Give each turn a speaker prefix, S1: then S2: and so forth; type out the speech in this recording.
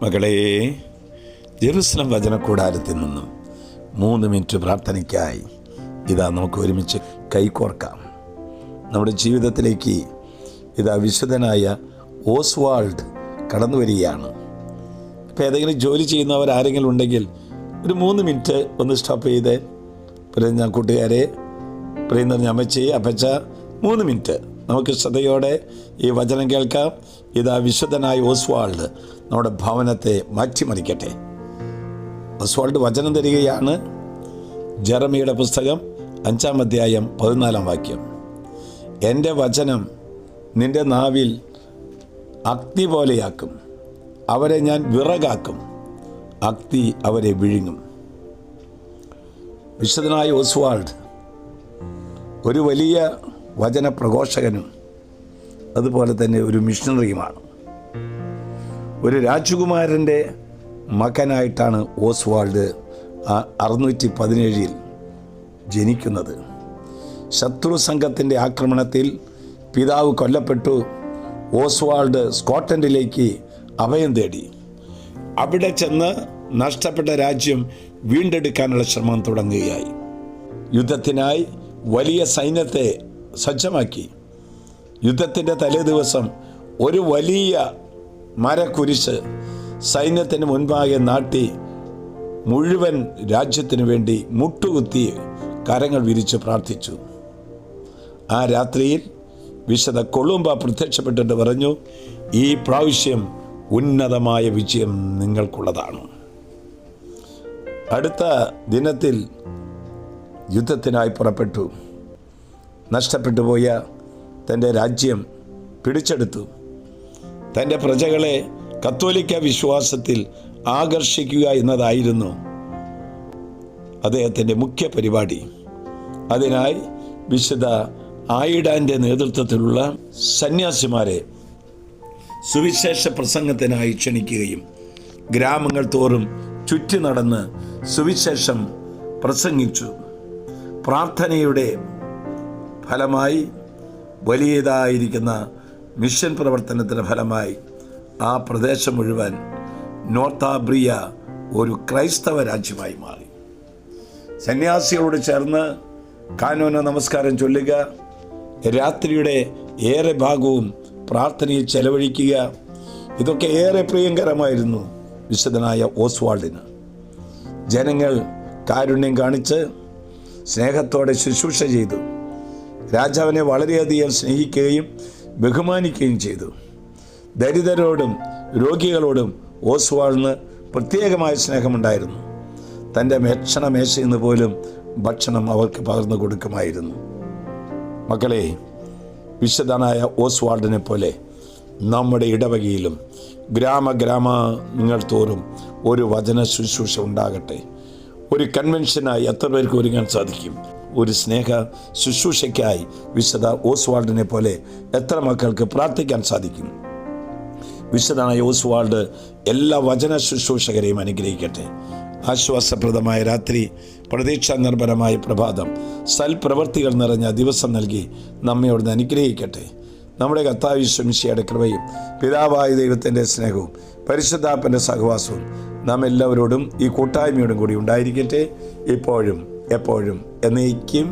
S1: മകളെ, ജെറുസലം വചനകൂടാരത്തിൽ നിന്നും 3 മിനിറ്റ് പ്രാർത്ഥനയ്ക്കായി നമുക്ക് ഒരുമിച്ച് കൈകോർക്കാം. നമ്മുടെ ജീവിതത്തിലേക്ക് വിശുദ്ധനായ ഓസ്വാൾഡ് കടന്നു വരികയാണ്. ഇപ്പോൾ ഏതെങ്കിലും ജോലി ചെയ്യുന്നവർ ആരെങ്കിലും ഉണ്ടെങ്കിൽ ഒരു 3 മിനിറ്റ് ഒന്ന് സ്റ്റോപ്പ് ചെയ്ത് പറയുന്ന കൂട്ടുകാരെ, പറയുന്ന അമ്മച്ചി, അപ്പച്ച, 3 മിനിറ്റ് നമുക്ക് ശ്രദ്ധയോടെ ഈ വചനം കേൾക്കാം. വിശുദ്ധനായ ഓസ്വാൾഡ് നമ്മുടെ ഭവനത്തെ മാറ്റിമറിക്കട്ടെ. ഓസ്വാൾഡ് വചനം തരികയാണ്. ജെറമിയുടെ പുസ്തകം 5-ാം അധ്യായം 14-ാം വാക്യം. എൻ്റെ വചനം നിൻ്റെ നാവിൽ അഗ്നി പോലെയാക്കും, അവരെ ഞാൻ വിറകാക്കും, അഗ്നി അവരെ വിഴുങ്ങും. വിശുദ്ധനായ ഓസ്വാൾഡ് ഒരു വലിയ വചനപ്രഘോഷകനും അതുപോലെ തന്നെ ഒരു മിഷണറിയുമാണ്. ഒരു രാജകുമാരൻ്റെ മകനായിട്ടാണ് ഓസ്വാൾഡ് 617 ജനിക്കുന്നത്. ശത്രു സംഘത്തിൻ്റെ ആക്രമണത്തിൽ പിതാവ് കൊല്ലപ്പെട്ടു. ഓസ്വാൾഡ് സ്കോട്ട്ലൻഡിലേക്ക് അഭയം തേടി. അവിടെ ചെന്ന് നഷ്ടപ്പെട്ട രാജ്യം വീണ്ടെടുക്കാനുള്ള ശ്രമം തുടങ്ങുകയായി. യുദ്ധത്തിനായി വലിയ സൈന്യത്തെ സജ്ജമാക്കി. യുദ്ധത്തിൻ്റെ തലേ ദിവസം ഒരു വലിയ മരക്കുരിശ് സൈന്യത്തിന് മുൻപാകെ നാട്ടി മുഴുവൻ രാജ്യത്തിനു വേണ്ടി മുട്ടുകുത്തി കരങ്ങൾ വിരിച്ച് പ്രാർത്ഥിച്ചു. ആ രാത്രിയിൽ വിശുദ്ധ കൊളുംബ പ്രത്യക്ഷപ്പെട്ടിട്ട് പറഞ്ഞു, ഈ പ്രാവശ്യം ഉന്നതമായ വിജയം നിങ്ങൾക്കുള്ളതാണ്. അടുത്ത ദിനത്തിൽ യുദ്ധത്തിനായി പുറപ്പെട്ടു. നഷ്ടപ്പെട്ടു പോയ തൻ്റെ രാജ്യം പിടിച്ചെടുത്തു. തൻ്റെ പ്രജകളെ കത്തോലിക്ക വിശ്വാസത്തിൽ ആകർഷിക്കുക എന്നതായിരുന്നു അദ്ദേഹത്തിൻ്റെ മുഖ്യ പരിപാടി. അതിനായി വിശുദ്ധ ആയിഡാൻ്റെ നേതൃത്വത്തിലുള്ള സന്യാസിമാരെ സുവിശേഷ പ്രസംഗത്തിനായി ക്ഷണിക്കുകയും ഗ്രാമങ്ങൾ തോറും ചുറ്റി നടന്ന് സുവിശേഷം പ്രസംഗിച്ചു. പ്രാർത്ഥനയുടെ ഫലമായി വലിയതായിരിക്കുന്ന മിഷൻ പ്രവർത്തനത്തിൻ്റെ ഫലമായി ആ പ്രദേശം മുഴുവൻ നോർത്താബ്രിയ ഒരു ക്രൈസ്തവ രാജ്യമായി മാറി. സന്യാസികളോട് ചേർന്ന് കാനോന നമസ്കാരം ചൊല്ലുക, രാത്രിയുടെ ഏറെ ഭാഗവും പ്രാർത്ഥനയിൽ ചെലവഴിക്കുക, ഇതൊക്കെ ഏറെ പ്രിയങ്കരമായിരുന്നു വിശുദ്ധനായ ഓസ്വാൾഡിന്. ജനങ്ങൾ കാരുണ്യം കാണിച്ച് സ്നേഹത്തോടെ ശുശ്രൂഷ ചെയ്തു. രാജാവിനെ വളരെയധികം സ്നേഹിക്കുകയും ബഹുമാനിക്കുകയും ചെയ്തു. ദരിദ്രരോടും രോഗികളോടും ഓസ്വാൾഡിന് പ്രത്യേകമായ സ്നേഹമുണ്ടായിരുന്നു. തൻ്റെ ഭക്ഷണമേശയിൽ നിന്ന് പോലും ഭക്ഷണം അവർക്ക് പകർന്നു കൊടുക്കുമായിരുന്നു. മക്കളെ, വിശുദ്ധനായ ഓസ്വാൾഡിനെ പോലെ നമ്മുടെ ഇടവകയിലും ഗ്രാമങ്ങൾ തോറും ഒരു വചന ശുശ്രൂഷ ഉണ്ടാകട്ടെ. ഒരു കൺവെൻഷനായി എത്ര പേർക്ക് ഒരുങ്ങാൻ സാധിക്കും? ഒരു സ്നേഹ ശുശ്രൂഷയ്ക്കായി വിശുദ്ധ ഓസ്വാൾഡിനെ പോലെ എത്ര മക്കൾക്ക് പ്രാർത്ഥിക്കാൻ സാധിക്കും? വിശുദ്ധനായ ഓസ്വാൾഡ് എല്ലാ വചന ശുശ്രൂഷകരെയും അനുഗ്രഹിക്കട്ടെ. ആശ്വാസപ്രദമായ രാത്രി, പ്രതീക്ഷാ നിർഭരമായ പ്രഭാതം, സൽപ്രവർത്തികൾ നിറഞ്ഞ ദിവസം നൽകി നമ്മെ അവിടുന്ന് അനുഗ്രഹിക്കട്ടെ. നമ്മുടെ കർത്താവ് യേശു മിശിഹായുടെ കൃപയും പിതാവായ ദൈവത്തിൻ്റെ സ്നേഹവും പരിശുദ്ധാത്മാവിൻ്റെ സഹവാസവും നാം എല്ലാവരോടും ഈ കൂട്ടായ്മയോടും കൂടി ഉണ്ടായിരിക്കട്ടെ, ഇപ്പോഴും എപ്പോഴും എന്നേക്കും.